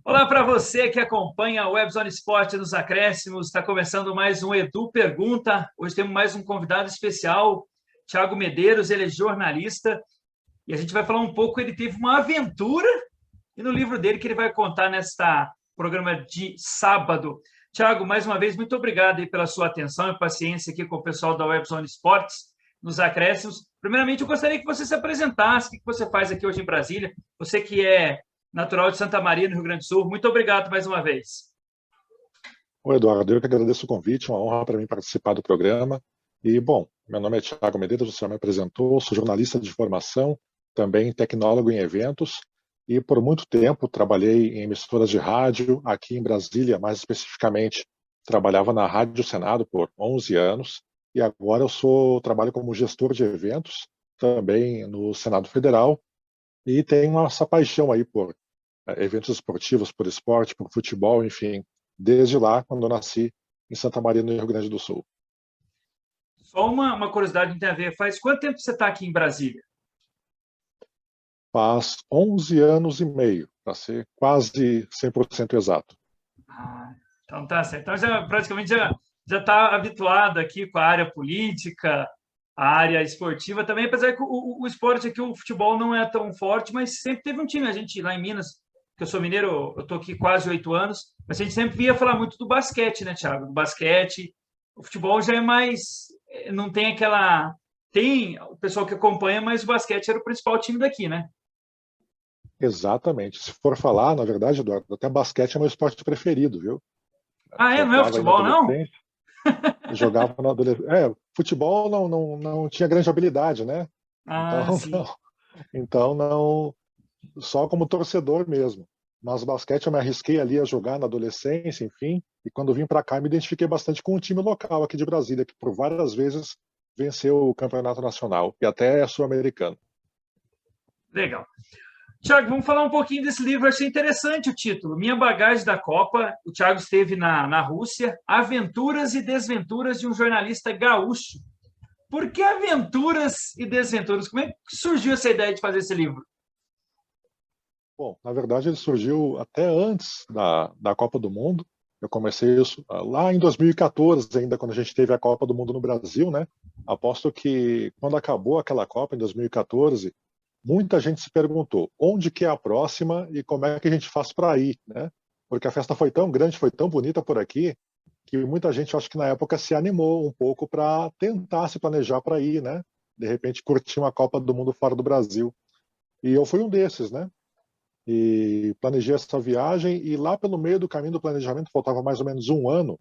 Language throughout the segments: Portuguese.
Olá para você que acompanha a Webzone Esporte nos acréscimos. Está começando mais um Edu Pergunta. Hoje temos mais um convidado especial, Thiago Medeiros. Ele é jornalista e a gente vai falar um pouco. Ele teve uma aventura e no livro dele que ele vai contar nesta programa de sábado. Thiago, mais uma vez, muito obrigado aí pela sua atenção e paciência aqui com o pessoal da Webzone Esportes nos acréscimos. Primeiramente, eu gostaria que você se apresentasse. O que você faz aqui hoje em Brasília? Você que é natural de Santa Maria, no Rio Grande do Sul. Muito obrigado mais uma vez. Oi, Eduardo, eu que agradeço o convite, uma honra para mim participar do programa. E, bom, meu nome é Thiago Medeiros, você já me apresentou, sou jornalista de formação, também tecnólogo em eventos, e por muito tempo trabalhei em emissoras de rádio, aqui em Brasília, mais especificamente, trabalhava na Rádio Senado por 11 anos, e agora trabalho como gestor de eventos, também no Senado Federal, e tenho essa paixão aí por eventos esportivos, por esporte, por futebol, enfim, desde lá, quando eu nasci em Santa Maria, no Rio Grande do Sul. Só uma curiosidade não tem a ver. Faz quanto tempo você está aqui em Brasília? Faz 11 anos e meio, para ser quase 100% exato. Então tá certo. Então praticamente já está habituado aqui com a área política, a área esportiva também, apesar que o esporte aqui, o futebol não é tão forte, mas sempre teve um time. A gente lá em Minas, que eu sou mineiro, eu estou aqui quase 8 anos, mas a gente sempre via falar muito do basquete, né, Thiago? Do basquete. O futebol já é mais, não tem aquela, tem o pessoal que acompanha, mas o basquete era o principal time daqui, né? Exatamente. Se for falar, na verdade, Eduardo, até basquete é meu esporte preferido, viu? Não é o Jogava aí na futebol, não? adolescência, jogava na adolescência. Futebol não tinha grande habilidade, né? Então, Sim. então não, só como torcedor mesmo. Mas basquete eu me arrisquei ali a jogar na adolescência, enfim, e quando vim para cá me identifiquei bastante com o time local aqui de Brasília, que por várias vezes venceu o campeonato nacional e até sul-americano. Legal. Tiago, vamos falar um pouquinho desse livro. Eu achei interessante o título. Minha Bagagem da Copa. O Tiago esteve na Rússia. Aventuras e Desventuras de um Jornalista Gaúcho. Por que aventuras e desventuras? Como é que surgiu essa ideia de fazer esse livro? Bom, na verdade ele surgiu até antes da Copa do Mundo. Eu comecei isso lá em 2014, ainda quando a gente teve a Copa do Mundo no Brasil, né? Aposto que quando acabou aquela Copa em 2014, muita gente se perguntou onde que é a próxima e como é que a gente faz para ir, né? Porque a festa foi tão grande, foi tão bonita por aqui, que muita gente, acho que na época, se animou um pouco para tentar se planejar para ir, né? De repente curtir uma Copa do Mundo fora do Brasil. E eu fui um desses, né? E planejei essa viagem e lá pelo meio do caminho do planejamento, faltava mais ou menos um ano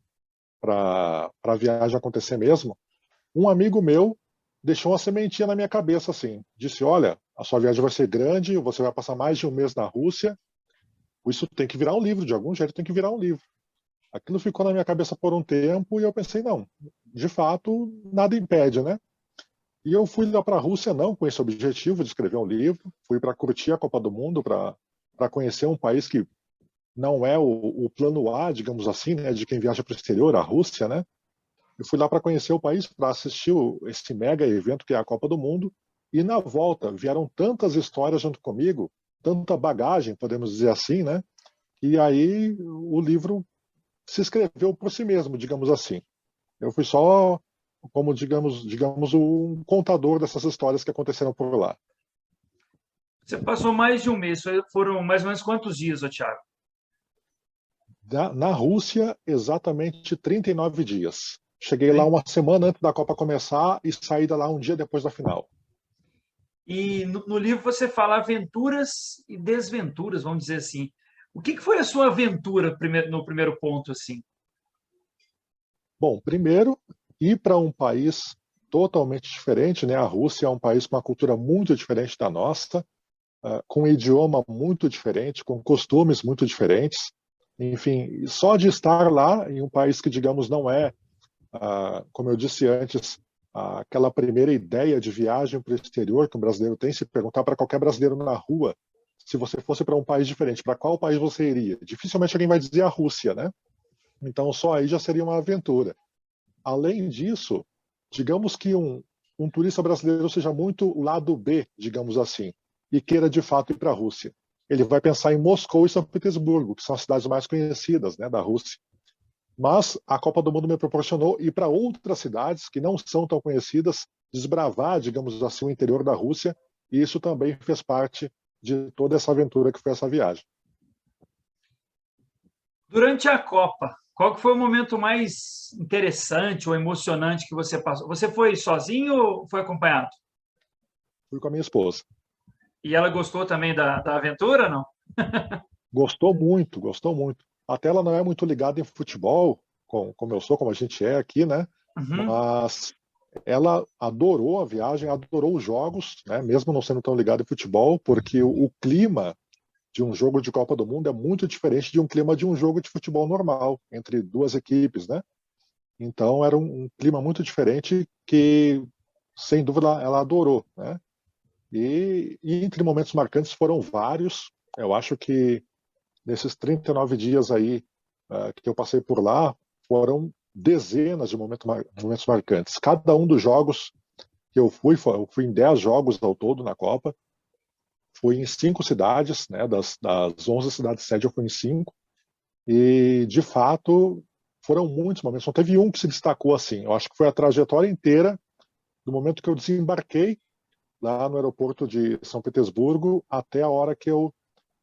para a viagem acontecer mesmo, um amigo meu deixou uma sementinha na minha cabeça assim, disse, olha, a sua viagem vai ser grande, você vai passar mais de um mês na Rússia, isso tem que virar um livro, de algum jeito tem que virar um livro. Aquilo ficou na minha cabeça por um tempo e eu pensei, não, de fato, nada impede, né? E eu fui lá para a Rússia não com esse objetivo de escrever um livro, fui para curtir a Copa do Mundo, para conhecer um país que não é o plano A, digamos assim, né, de quem viaja para o exterior, a Rússia, né? Eu fui lá para conhecer o país, para assistir esse mega evento que é a Copa do Mundo, e na volta vieram tantas histórias junto comigo, tanta bagagem, podemos dizer assim, né? E aí o livro se escreveu por si mesmo, digamos assim. Eu fui só como, digamos um contador dessas histórias que aconteceram por lá. Você passou mais de um mês. Foram mais ou menos quantos dias, Thiago? Na Rússia, exatamente 39 dias. Cheguei lá uma semana antes da Copa começar e saí de lá um dia depois da final. E no livro você fala aventuras e desventuras, vamos dizer assim. O que foi a sua aventura no primeiro ponto, assim? Bom, primeiro, ir para um país totalmente diferente, né? A Rússia é um país com uma cultura muito diferente da nossa, com um idioma muito diferente, com costumes muito diferentes. Enfim, só de estar lá em um país que, digamos, não é, como eu disse antes, aquela primeira ideia de viagem para o exterior que um brasileiro tem, se perguntar para qualquer brasileiro na rua, se você fosse para um país diferente, para qual país você iria? Dificilmente alguém vai dizer a Rússia, né? Então só aí já seria uma aventura. Além disso, digamos que um turista brasileiro seja muito lado B, digamos assim, e queira de fato ir para a Rússia. ele vai pensar em Moscou e São Petersburgo, que são as cidades mais conhecidas, né, da Rússia. Mas a Copa do Mundo me proporcionou ir para outras cidades que não são tão conhecidas, desbravar, digamos assim, o interior da Rússia, e isso também fez parte de toda essa aventura que foi essa viagem. Durante a Copa, qual que foi o momento mais interessante ou emocionante que você passou? Você foi sozinho ou foi acompanhado? Fui com a minha esposa. E ela gostou também da aventura, não? Gostou muito, gostou muito. Até ela não é muito ligada em futebol, como eu sou, como a gente é aqui, né? Uhum. Mas ela adorou a viagem, adorou os jogos, né? Mesmo não sendo tão ligada em futebol, porque o clima de um jogo de Copa do Mundo é muito diferente de um clima de um jogo de futebol normal, entre duas equipes, né? Então era um clima muito diferente que, sem dúvida, ela adorou, né? E entre momentos marcantes foram vários. Eu acho que nesses 39 dias aí que eu passei por lá, foram dezenas de momentos marcantes. Cada um dos jogos que eu fui em 10 jogos ao todo na Copa, fui em 5 cidades, né, das 11 cidades sede eu fui em 5, e de fato foram muitos momentos, não teve um que se destacou assim. Eu acho que foi a trajetória inteira, do momento que eu desembarquei lá no aeroporto de São Petersburgo até a hora que eu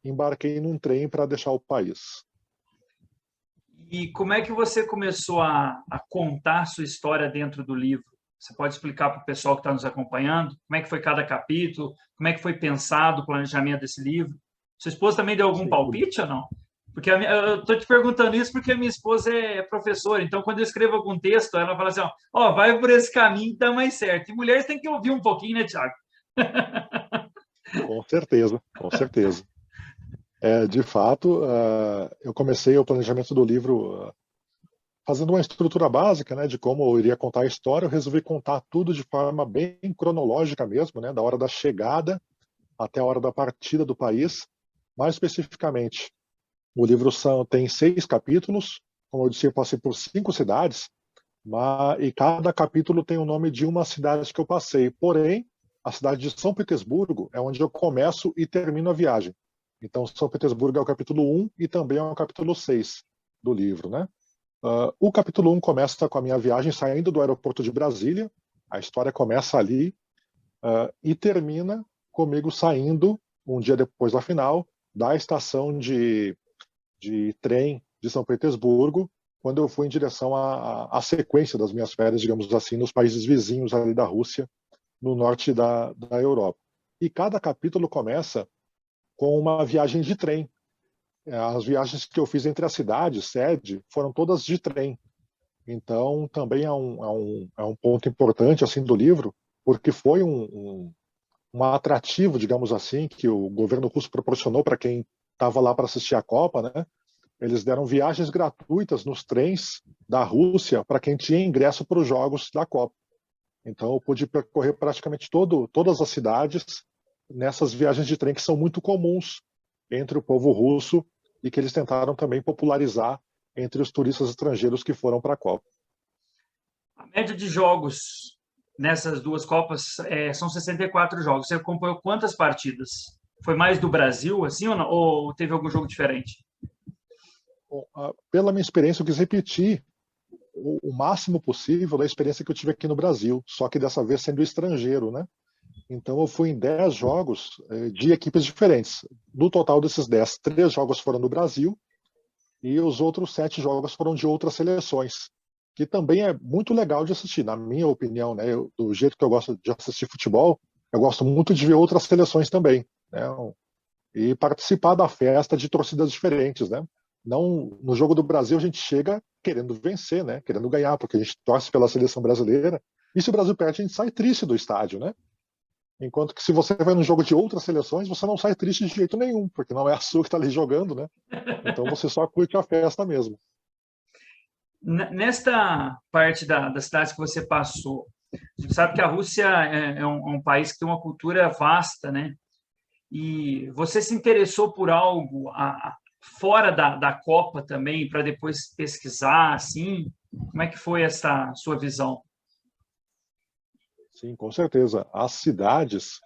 embarquei num trem para deixar o país. E como é que você começou a contar sua história dentro do livro? Você pode explicar para o pessoal que está nos acompanhando como é que foi cada capítulo, como é que foi pensado o planejamento desse livro? Sua esposa também deu algum Sim, palpite ou não? Porque eu estou te perguntando isso porque a minha esposa é professora, então quando eu escrevo algum texto, ela fala assim, ó, vai por esse caminho que dá mais certo. E mulheres têm que ouvir um pouquinho, né, Tiago? com certeza, com certeza. De fato, eu comecei o planejamento do livro fazendo uma estrutura básica, né, de como eu iria contar a história. Eu resolvi contar tudo de forma bem cronológica mesmo, né, da hora da chegada até a hora da partida do país. Mais especificamente, o livro tem 6 capítulos. Como eu disse, eu passei por 5 cidades, e cada capítulo tem o nome de uma cidade que eu passei. Porém, a cidade de São Petersburgo é onde eu começo e termino a viagem. Então, São Petersburgo é o capítulo 1 e também é o capítulo 6 do livro, né? O capítulo 1 começa com a minha viagem saindo do aeroporto de Brasília. A história começa ali e termina comigo saindo, um dia depois da final, da estação de trem de São Petersburgo, quando eu fui em direção à sequência das minhas férias, digamos assim, nos países vizinhos ali da Rússia, no norte da Europa. E cada capítulo começa com uma viagem de trem. As viagens que eu fiz entre as cidades, sede, foram todas de trem. Então, também é um ponto importante assim do livro, porque foi um atrativo, digamos assim, que o governo russo proporcionou para quem estava lá para assistir a Copa, né? Eles deram viagens gratuitas nos trens da Rússia para quem tinha ingresso para os jogos da Copa. Então, eu pude percorrer praticamente todas as cidades nessas viagens de trem que são muito comuns entre o povo russo e que eles tentaram também popularizar entre os turistas estrangeiros que foram para a Copa. A média de jogos nessas duas Copas são 64 jogos. Você acompanhou quantas partidas? Foi mais do Brasil, assim, ou não? Ou teve algum jogo diferente? Bom, pela minha experiência, eu quis repetir o máximo possível da experiência que eu tive aqui no Brasil, só que dessa vez sendo estrangeiro, né? Então eu fui em 10 jogos de equipes diferentes. No total desses 10, 3 jogos foram do Brasil e os outros 7 jogos foram de outras seleções, que também é muito legal de assistir, na minha opinião, né? Do jeito que eu gosto de assistir futebol, eu gosto muito de ver outras seleções também, né? E participar da festa de torcidas diferentes, né? Não, no jogo do Brasil a gente chega querendo vencer, né? Querendo ganhar, porque a gente torce pela seleção brasileira. E se o Brasil perde, a gente sai triste do estádio, né? Enquanto que se você vai no jogo de outras seleções, você não sai triste de jeito nenhum, porque não é a sua que está ali jogando, né? Então você só curte a festa mesmo. Nesta parte das cidades que você passou, a gente sabe que a Rússia é um país que tem uma cultura vasta, né? E você se interessou por algo fora da Copa também, para depois pesquisar, assim? Como é que foi essa sua visão? Sim, com certeza. As cidades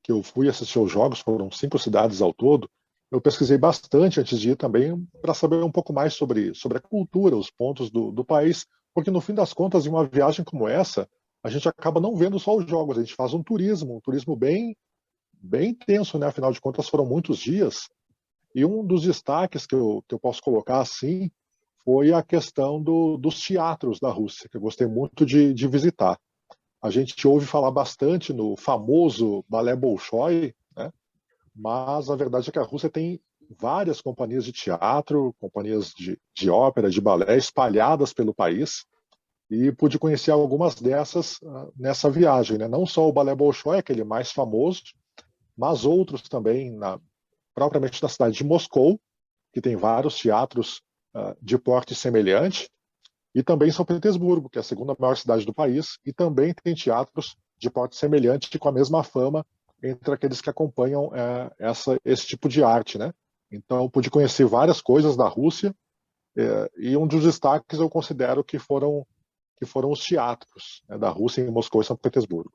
que eu fui assistir aos jogos, foram 5 cidades ao todo, eu pesquisei bastante antes de ir também para saber um pouco mais sobre a cultura, os pontos do país, porque no fim das contas, em uma viagem como essa, a gente acaba não vendo só os jogos, a gente faz um turismo bem intenso, né? Afinal de contas, foram muitos dias. E um dos destaques que eu posso colocar assim foi a questão dos teatros da Rússia, que eu gostei muito de visitar. A gente ouve falar bastante no famoso Balé Bolshoi, né? Mas a verdade é que a Rússia tem várias companhias de teatro, companhias de ópera, de balé espalhadas pelo país, e pude conhecer algumas dessas nessa viagem, né? Não só o Balé Bolshoi, aquele mais famoso, mas outros também, propriamente na cidade de Moscou, que tem vários teatros de porte semelhante, e também São Petersburgo, que é a segunda maior cidade do país, e também tem teatros de porte semelhante com a mesma fama entre aqueles que acompanham esse tipo de arte, né? Então, eu pude conhecer várias coisas da Rússia, e um dos destaques eu considero que foram os teatros, né, da Rússia em Moscou e São Petersburgo.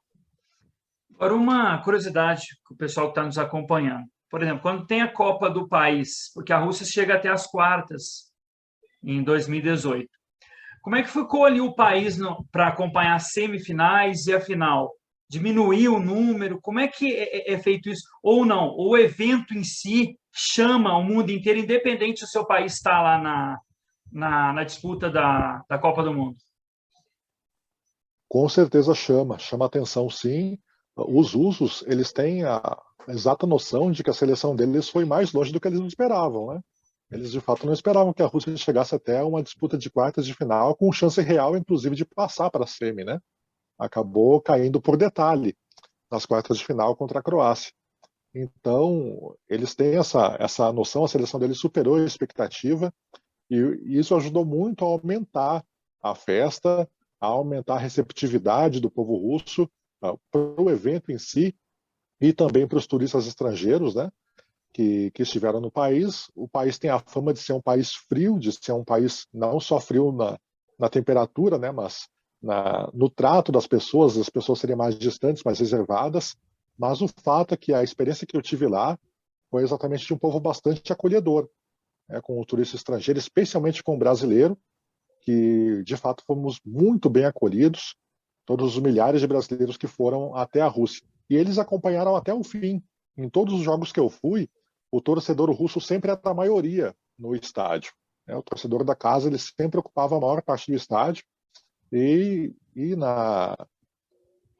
Agora, uma curiosidade que o pessoal que está nos acompanhando. Por exemplo, quando tem a Copa do país, porque a Rússia chega até as quartas em 2018. Como é que ficou ali o país para acompanhar as semifinais e a final? Diminuiu o número? Como é que é feito isso? Ou não? O evento em si chama o mundo inteiro, independente se o seu país está lá na disputa da Copa do Mundo? Com certeza chama atenção, sim. Os usos, eles têm a exata noção de que a seleção deles foi mais longe do que eles esperavam, né? Eles de fato não esperavam que a Rússia chegasse até uma disputa de quartas de final com chance real, inclusive, de passar para a semi, né? Acabou caindo por detalhe nas quartas de final contra a Croácia. Então, eles têm essa noção, a seleção deles superou a expectativa, e isso ajudou muito a aumentar a festa, a aumentar a receptividade do povo russo para o evento em si e também para os turistas estrangeiros, né, que estiveram no país. O país tem a fama de ser um país frio, de ser um país não só frio na temperatura, né, mas no trato das pessoas, as pessoas serem mais distantes, mais reservadas. Mas o fato é que a experiência que eu tive lá foi exatamente de um povo bastante acolhedor, né, com o turista estrangeiro, especialmente com o brasileiro, que de fato fomos muito bem acolhidos, todos os milhares de brasileiros que foram até a Rússia. E eles acompanharam até o fim. Em todos os jogos que eu fui, o torcedor russo sempre era a maioria no estádio. O torcedor da casa ele sempre ocupava a maior parte do estádio, e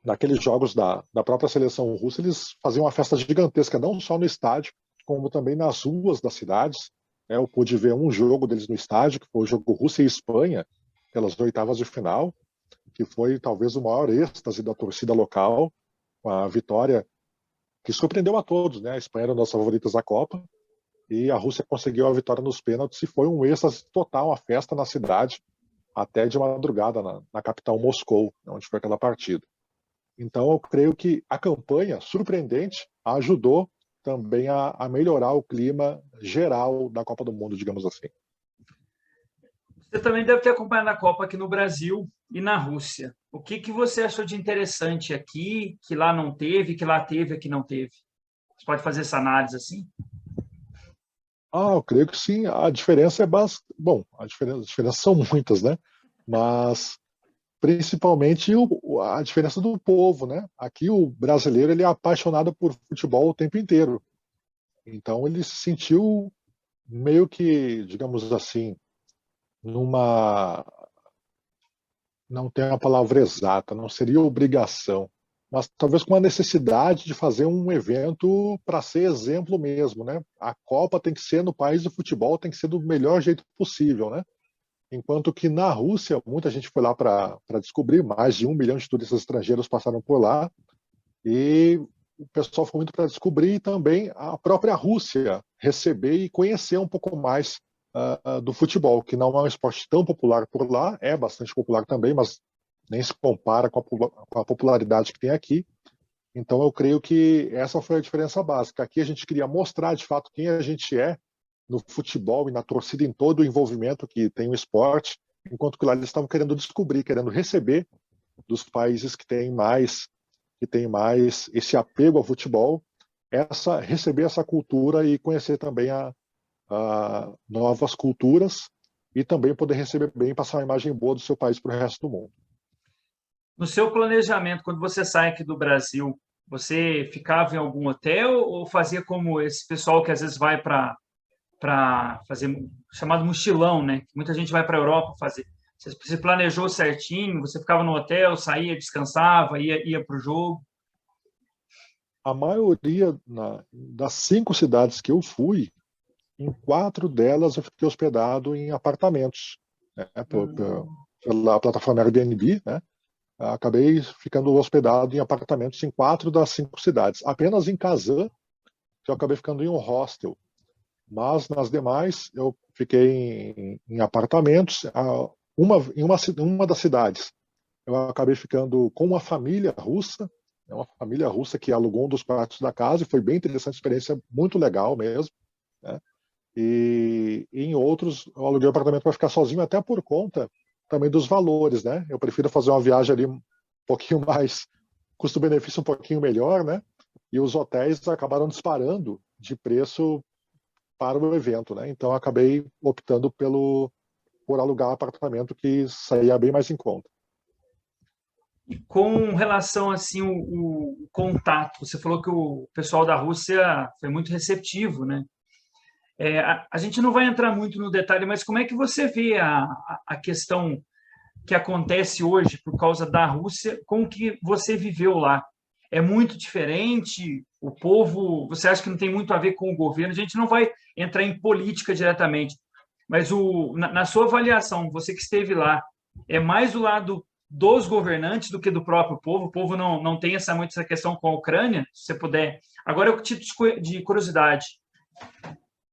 naqueles jogos da própria seleção russa, eles faziam uma festa gigantesca, não só no estádio, como também nas ruas das cidades. Eu pude ver um jogo deles no estádio, que foi o jogo Rússia e Espanha, pelas oitavas de final, que foi talvez o maior êxtase da torcida local, com a vitória que surpreendeu a todos, né? A Espanha era uma das favoritas da Copa, e a Rússia conseguiu a vitória nos pênaltis, e foi um êxtase total, uma festa na cidade, até de madrugada, na capital Moscou, onde foi aquela partida. Então, eu creio que a campanha, surpreendente, ajudou também a melhorar o clima geral da Copa do Mundo, digamos assim. Você também deve ter acompanhado a Copa aqui no Brasil e na Rússia. O que você achou de interessante aqui, que lá não teve, que lá teve, aqui não teve? Você pode fazer essa análise assim? Eu creio que sim. A diferença é bastante. Bom, as diferenças são muitas, né? Mas principalmente a diferença do povo, né? Aqui o brasileiro ele é apaixonado por futebol o tempo inteiro. Então ele se sentiu meio que, digamos assim, numa, não tem a palavra exata, não seria obrigação, mas talvez com a necessidade de fazer um evento para ser exemplo mesmo, né? A Copa tem que ser no país do futebol, tem que ser do melhor jeito possível, né? Enquanto que na Rússia, muita gente foi lá para descobrir, mais de 1 milhão de turistas estrangeiros passaram por lá, e o pessoal foi muito para descobrir e também a própria Rússia receber e conhecer um pouco mais do futebol, que não é um esporte tão popular por lá, é bastante popular também, mas nem se compara com a popularidade que tem aqui. Então eu creio que essa foi a diferença básica. Aqui a gente queria mostrar de fato quem a gente é no futebol e na torcida, em todo o envolvimento que tem o esporte, enquanto que lá eles estavam querendo descobrir, querendo receber dos países que têm mais que tem mais esse apego ao futebol, receber essa cultura e conhecer também a novas culturas e também poder receber bem e passar uma imagem boa do seu país para o resto do mundo. No seu planejamento, quando você sai aqui do Brasil, você ficava em algum hotel ou fazia como esse pessoal que às vezes vai para fazer chamado mochilão, né? Muita gente vai para a Europa fazer. Você planejou certinho, você ficava no hotel, saía, descansava, ia para o jogo? A maioria das 5 cidades que eu fui, em 4 delas eu fiquei hospedado em apartamentos, né, pela plataforma Airbnb, né? Acabei ficando hospedado em apartamentos em 4 das 5 cidades. Apenas em Kazan que eu acabei ficando em um hostel, mas nas demais eu fiquei em apartamentos. Uma das cidades eu acabei ficando com uma família russa, né, uma família russa que alugou um dos quartos da casa, e foi bem interessante, experiência muito legal mesmo, né? E em outros eu aluguei um apartamento para ficar sozinho, até por conta também dos valores, né? Eu prefiro fazer uma viagem ali um pouquinho mais, custo-benefício um pouquinho melhor, né? E os hotéis acabaram disparando de preço para o evento, né? Então eu acabei optando por alugar um apartamento que saía bem mais em conta. Com relação assim o contato, você falou que o pessoal da Rússia foi muito receptivo, né? A gente não vai entrar muito no detalhe, mas como é que você vê a questão que acontece hoje por causa da Rússia com o que você viveu lá? É muito diferente? O povo, você acha que não tem muito a ver com o governo? A gente não vai entrar em política diretamente, mas na sua avaliação, você que esteve lá, é mais do lado dos governantes do que do próprio povo? O povo não tem muito essa questão com a Ucrânia? Se você puder. Agora, o título de curiosidade.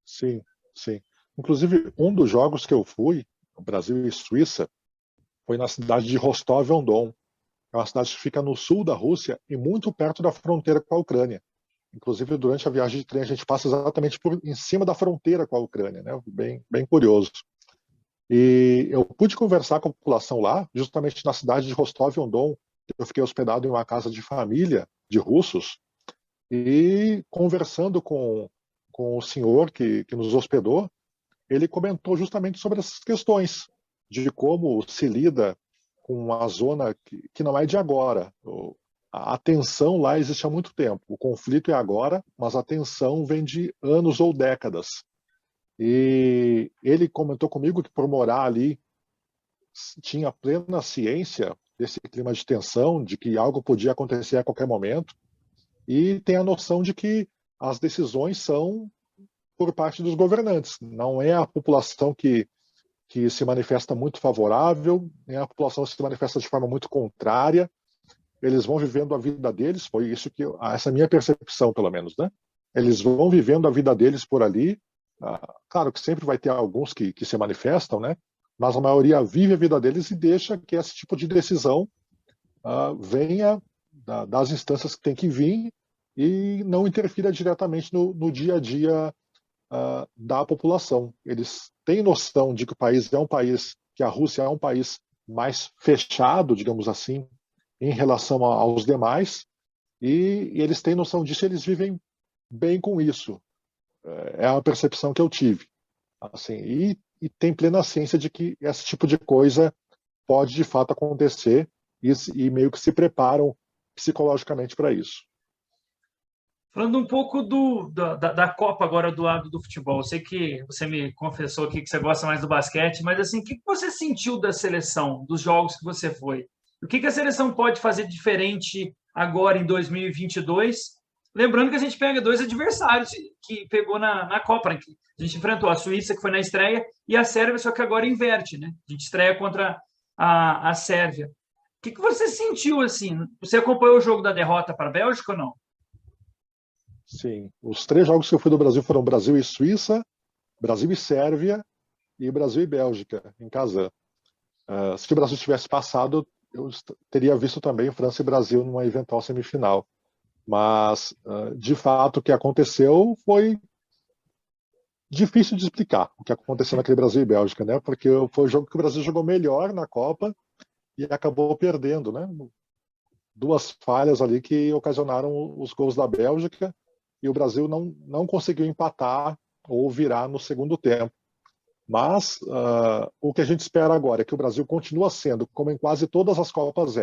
Sim, sim. Inclusive, um dos jogos que eu fui, Brasil e Suíça, foi na cidade de Rostov-on-Don. É uma cidade que fica no sul da Rússia e muito perto da fronteira com a Ucrânia. Inclusive, durante a viagem de trem, a gente passa exatamente em cima da fronteira com a Ucrânia, né? Bem, bem curioso. E eu pude conversar com a população lá, justamente na cidade de Rostov-on-Don. Eu fiquei hospedado em uma casa de família de russos e conversando com o senhor que nos hospedou, ele comentou justamente sobre essas questões de como se lida com uma zona que não é de agora. A tensão lá existe há muito tempo. O conflito é agora, mas a tensão vem de anos ou décadas. E ele comentou comigo que por morar ali tinha plena ciência desse clima de tensão, de que algo podia acontecer a qualquer momento, e tem a noção de que as decisões são por parte dos governantes. Não é a população que se manifesta muito favorável, nem a população se manifesta de forma muito contrária. Eles vão vivendo a vida deles, foi isso que essa é a minha percepção, pelo menos, né? Eles vão vivendo a vida deles por ali. Claro que sempre vai ter alguns que se manifestam, né? Mas a maioria vive a vida deles e deixa que esse tipo de decisão venha das instâncias que tem que vir e não interfira diretamente no dia a dia da população. Eles têm noção de que o país é um país, que a Rússia é um país mais fechado, digamos assim, em relação aos demais, e eles têm noção disso e eles vivem bem com isso. É a percepção que eu tive. Assim, e tem plena ciência de que esse tipo de coisa pode de fato acontecer e meio que se preparam psicologicamente para isso. Falando um pouco da Copa agora do lado do futebol, eu sei que você me confessou aqui que você gosta mais do basquete, mas assim, o que você sentiu da seleção, dos jogos que você foi? O que a seleção pode fazer diferente agora em 2022? Lembrando que a gente pega dois adversários que pegou na Copa, né? A gente enfrentou a Suíça, que foi na estreia, e a Sérvia, só que agora inverte, né? A gente estreia contra a Sérvia. O que você sentiu assim? Você acompanhou o jogo da derrota para a Bélgica ou não? Sim, os 3 jogos que eu fui do Brasil foram Brasil e Suíça, Brasil e Sérvia e Brasil e Bélgica, em Kazan. Se o Brasil tivesse passado, eu teria visto também França e Brasil numa eventual semifinal. Mas, de fato, o que aconteceu foi difícil de explicar, o que aconteceu naquele Brasil e Bélgica, né? Porque foi o jogo que o Brasil jogou melhor na Copa e acabou perdendo, né? duas falhas ali que ocasionaram os gols da Bélgica e o Brasil não conseguiu empatar ou virar no segundo tempo. Mas o que a gente espera agora é que o Brasil continua sendo, como em quase todas as Copas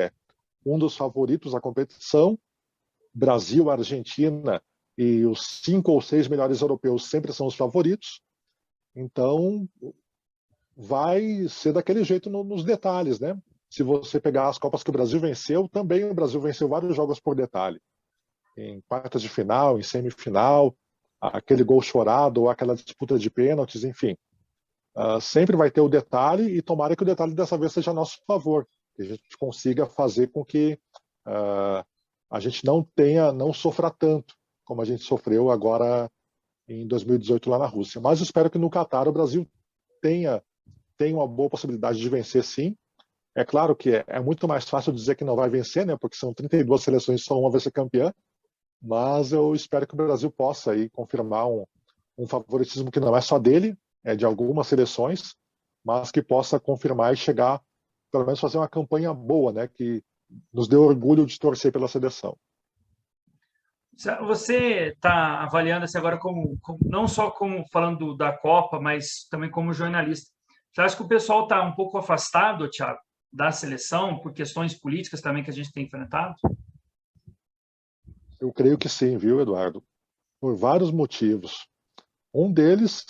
um dos favoritos da competição. Brasil, Argentina e os 5 ou 6 melhores europeus sempre são os favoritos. Então, vai ser daquele jeito nos detalhes, né? Se você pegar as Copas que o Brasil venceu, também o Brasil venceu vários jogos por detalhe. Em quartas de final, em semifinal, aquele gol chorado ou aquela disputa de pênaltis, enfim. Sempre vai ter o detalhe e tomara que o detalhe dessa vez seja a nosso favor, que a gente consiga fazer com que a gente não sofra tanto como a gente sofreu agora em 2018 lá na Rússia. Mas espero que no Catar o Brasil tenha uma boa possibilidade de vencer, sim. É claro que é muito mais fácil dizer que não vai vencer, né? Porque são 32 seleções e só uma vai ser campeã. Mas eu espero que o Brasil possa aí confirmar um favoritismo que não é só dele, é de algumas seleções, mas que possa confirmar e chegar, pelo menos fazer uma campanha boa, né? Que nos dê orgulho de torcer pela seleção. Você está avaliando assim agora não só como falando da Copa, mas também como jornalista. Você acha que o pessoal está um pouco afastado, Thiago, da seleção por questões políticas também que a gente tem enfrentado? Eu creio que sim, viu, Eduardo? Por vários motivos. Um deles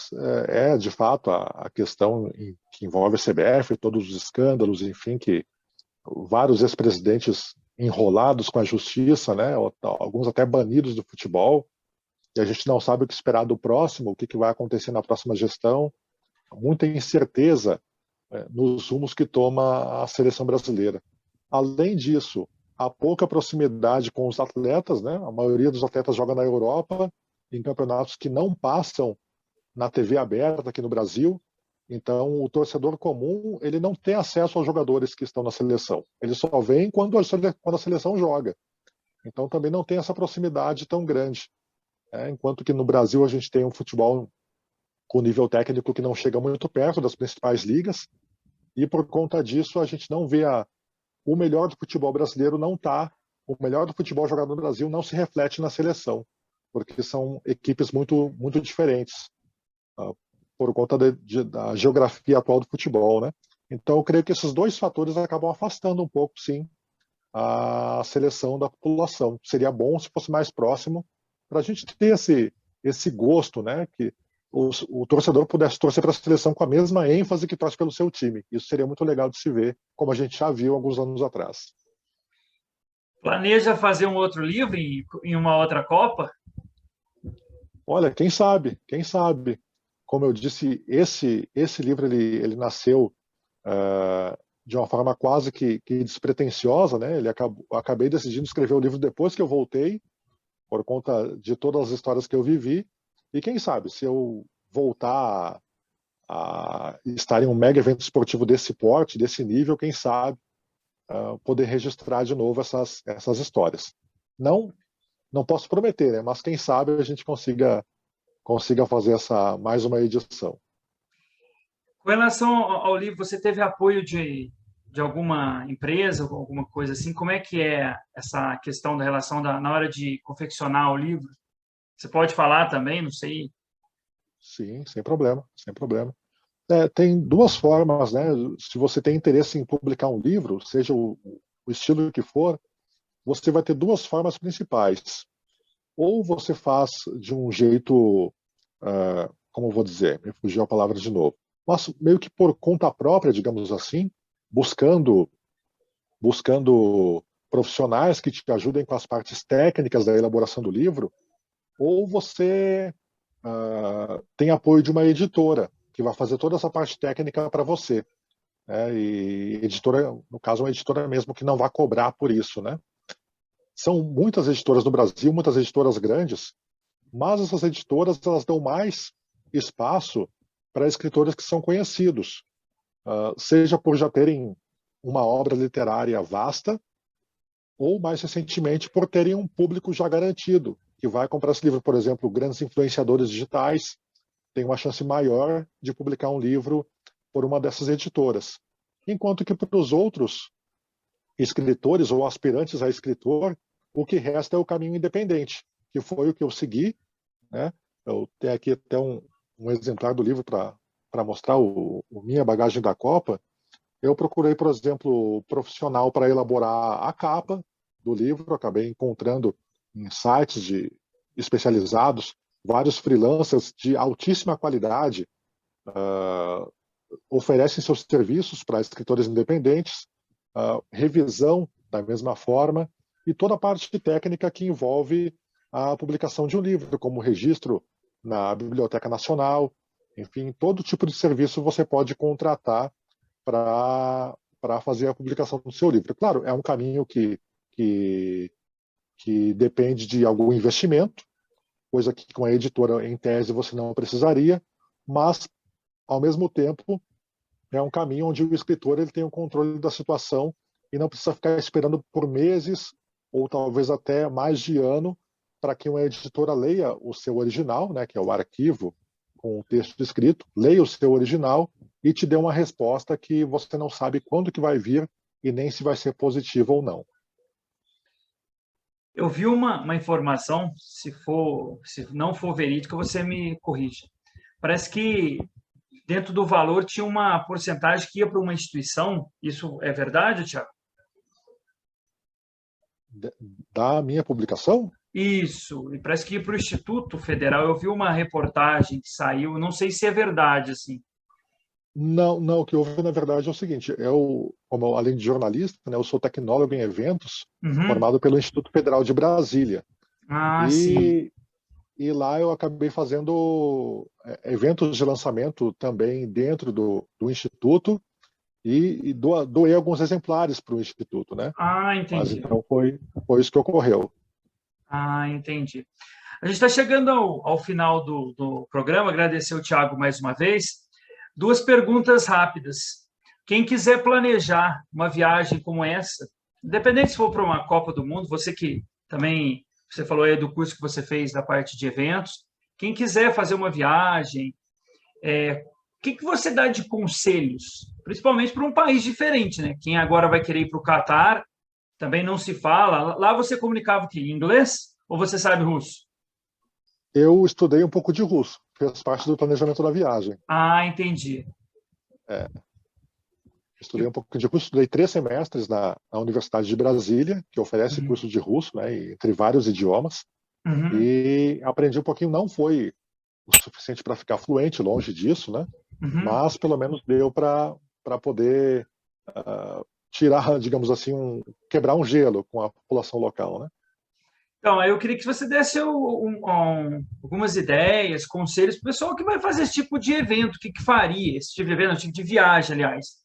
de fato, a questão que envolve a CBF, todos os escândalos, enfim, que vários ex-presidentes enrolados com a justiça, né? Alguns até banidos do futebol, e a gente não sabe o que esperar do próximo, o que vai acontecer na próxima gestão. Muita incerteza nos rumos que toma a seleção brasileira. Além disso, há pouca proximidade com os atletas, né? A maioria dos atletas joga na Europa, em campeonatos que não passam na TV aberta aqui no Brasil. Então, o torcedor comum ele não tem acesso aos jogadores que estão na seleção. Ele só vem quando a seleção joga. Então, também não tem essa proximidade tão grande. Enquanto que no Brasil a gente tem um futebol com nível técnico que não chega muito perto das principais ligas, e por conta disso a gente não vê o melhor do futebol brasileiro o melhor do futebol jogado no Brasil não se reflete na seleção, porque são equipes muito, muito diferentes, por conta da geografia atual do futebol, né? Então eu creio que esses dois fatores acabam afastando um pouco, sim, a seleção da população. Seria bom se fosse mais próximo, para a gente ter esse gosto, né? Que o torcedor pudesse torcer para a seleção com a mesma ênfase que torce pelo seu time. Isso seria muito legal de se ver, como a gente já viu alguns anos atrás. Planeja fazer um outro livro em uma outra Copa? Olha, quem sabe, quem sabe. Como eu disse, esse livro ele nasceu de uma forma quase que despretensiosa, né? Acabei decidindo escrever o livro depois que eu voltei, por conta de todas as histórias que eu vivi. E quem sabe, se eu voltar a estar em um mega evento esportivo desse porte, desse nível, quem sabe poder registrar de novo essas histórias. Não posso prometer, né? Mas quem sabe a gente consiga fazer mais uma edição. Com relação ao livro, você teve apoio de alguma empresa, alguma coisa assim? Como é que é essa questão da relação na hora de confeccionar o livro? Você pode falar também, não sei. Sim, sem problema, sem problema. Tem duas formas, né? Se você tem interesse em publicar um livro, seja o estilo que for, você vai ter duas formas principais. Ou você faz de um jeito, como eu vou dizer, me fugiu a palavra de novo, mas meio que por conta própria, digamos assim, buscando profissionais que te ajudem com as partes técnicas da elaboração do livro, ou você tem apoio de uma editora que vai fazer toda essa parte técnica para você, né? E editora, no caso, uma editora mesmo que não vai cobrar por isso, né? São muitas editoras no Brasil, muitas editoras grandes, mas essas editoras elas dão mais espaço para escritores que são conhecidos, seja por já terem uma obra literária vasta, ou mais recentemente por terem um público já garantido, que vai comprar esse livro. Por exemplo, grandes influenciadores digitais têm uma chance maior de publicar um livro por uma dessas editoras. Enquanto que para os outros, escritores ou aspirantes a escritor, o que resta é o caminho independente, que foi o que eu segui, né? Eu tenho aqui até um exemplar do livro para mostrar o Minha Bagagem da Copa. Eu procurei, por exemplo, profissional para elaborar a capa do livro, acabei encontrando em sites especializados vários freelancers de altíssima qualidade, oferecem seus serviços para escritores independentes, revisão da mesma forma, e toda a parte técnica que envolve a publicação de um livro, como registro na Biblioteca Nacional, enfim, todo tipo de serviço você pode contratar para fazer a publicação do seu livro. Claro, é um caminho que depende de algum investimento, coisa que com a editora, em tese, você não precisaria, mas, ao mesmo tempo, é um caminho onde o escritor ele tem o controle da situação e não precisa ficar esperando por meses ou talvez até mais de ano para que uma editora leia o seu original, né, que é o arquivo com o texto escrito, leia o seu original e te dê uma resposta que você não sabe quando que vai vir e nem se vai ser positiva ou não. Eu vi uma informação, se não for verídica, você me corrige. Parece que dentro do valor tinha uma porcentagem que ia para uma instituição. Isso é verdade, Tiago? Da minha publicação? Isso, e parece que ia para o Instituto Federal. Eu vi uma reportagem que saiu, não sei se é verdade, assim. Não, não, o que houve na verdade é o seguinte, além de jornalista, né, eu sou tecnólogo em eventos, Uhum. formado pelo Instituto Federal de Brasília. Ah, sim. E lá eu acabei fazendo eventos de lançamento também dentro do Instituto e doei alguns exemplares para o Instituto, né? Ah, Mas entendi. então foi isso que ocorreu. Ah, entendi. A gente está chegando ao final do programa. Agradecer o Tiago mais uma vez. Duas perguntas rápidas. Quem quiser planejar uma viagem como essa, independente se for para uma Copa do Mundo, você que também, você falou aí do curso que você fez da parte de eventos, quem quiser fazer uma viagem, o que você dá de conselhos? Principalmente para um país diferente, né? Quem agora vai querer ir para o Catar, também não se fala. Lá você comunicava o quê? Em inglês? Ou você sabe russo? Eu estudei um pouco de russo, fez parte do planejamento da viagem. Ah, entendi. É, estudei um pouco de russo, estudei 3 semestres na Universidade de Brasília, que oferece Uhum. curso de russo, né, entre vários idiomas, Uhum. e aprendi um pouquinho, não foi o suficiente para ficar fluente, longe disso, né, Uhum. mas pelo menos deu para poder tirar, digamos assim, quebrar um gelo com a população local, né? Então, eu queria que você desse algumas ideias, conselhos para o pessoal que vai fazer esse tipo de evento, o que faria, esse tipo de evento, esse tipo de viagem, aliás.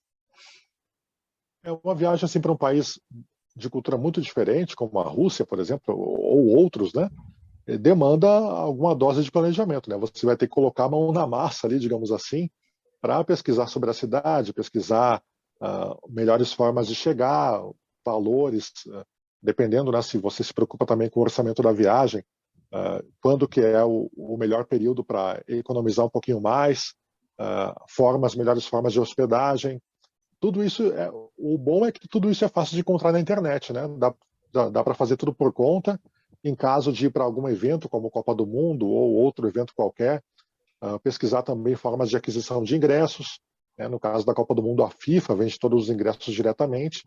É uma viagem assim para um país de cultura muito diferente, como a Rússia, por exemplo, ou outros, né? Demanda alguma dose de planejamento, né? Você vai ter que colocar a mão na massa ali, digamos assim, para pesquisar sobre a cidade, pesquisar melhores formas de chegar, valores, dependendo, né, se você se preocupa também com o orçamento da viagem, quando que é o melhor período para economizar um pouquinho mais, melhores formas de hospedagem. Tudo isso, o bom é que tudo isso é fácil de encontrar na internet, né? Dá para fazer tudo por conta. Em caso de ir para algum evento, como Copa do Mundo ou outro evento qualquer, pesquisar também formas de aquisição de ingressos. Né? No caso da Copa do Mundo, a FIFA vende todos os ingressos diretamente.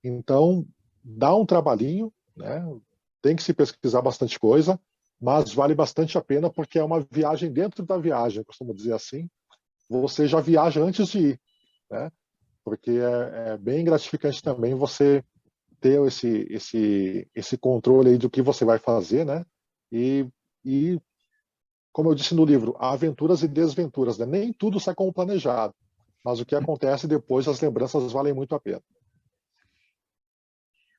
Então, dá um trabalhinho, né? Tem que se pesquisar bastante coisa, mas vale bastante a pena porque é uma viagem dentro da viagem, eu costumo dizer assim. Você já viaja antes de ir, né? Porque é bem gratificante também você ter esse controle aí do que você vai fazer, né? E como eu disse no livro, há aventuras e desventuras, né? Nem tudo sai como planejado, mas o que acontece depois, as lembranças valem muito a pena.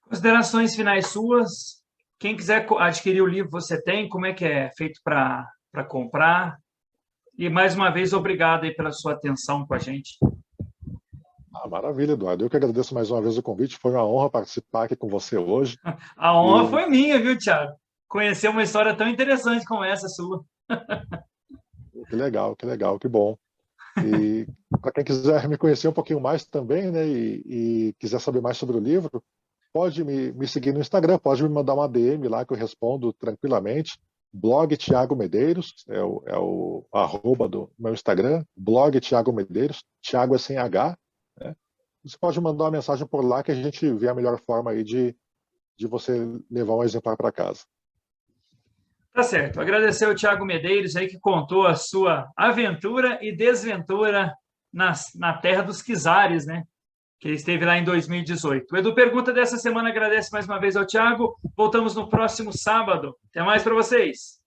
Considerações finais suas. Quem quiser adquirir o livro, você tem? Como é que é feito para comprar? E, mais uma vez, obrigado aí pela sua atenção com a gente. Maravilha, Eduardo. Eu que agradeço mais uma vez o convite. Foi uma honra participar aqui com você hoje. A honra E foi minha, viu, Thiago? Conhecer uma história tão interessante como essa sua. que legal, que bom. E para quem quiser me conhecer um pouquinho mais também, né, e quiser saber mais sobre o livro, pode me seguir no Instagram, pode me mandar uma DM lá que eu respondo tranquilamente. Blog Thiago Medeiros, é o arroba do meu Instagram, blog Thiago Medeiros, Thiago é sem H, né? Você pode mandar uma mensagem por lá que a gente vê a melhor forma aí de você levar um exemplar para casa. Tá certo. Agradecer ao Thiago Medeiros aí que contou a sua aventura e desventura na terra dos quizares, né? Que ele esteve lá em 2018. O Edu Pergunta dessa semana agradece mais uma vez ao Thiago. Voltamos no próximo sábado. Até mais para vocês.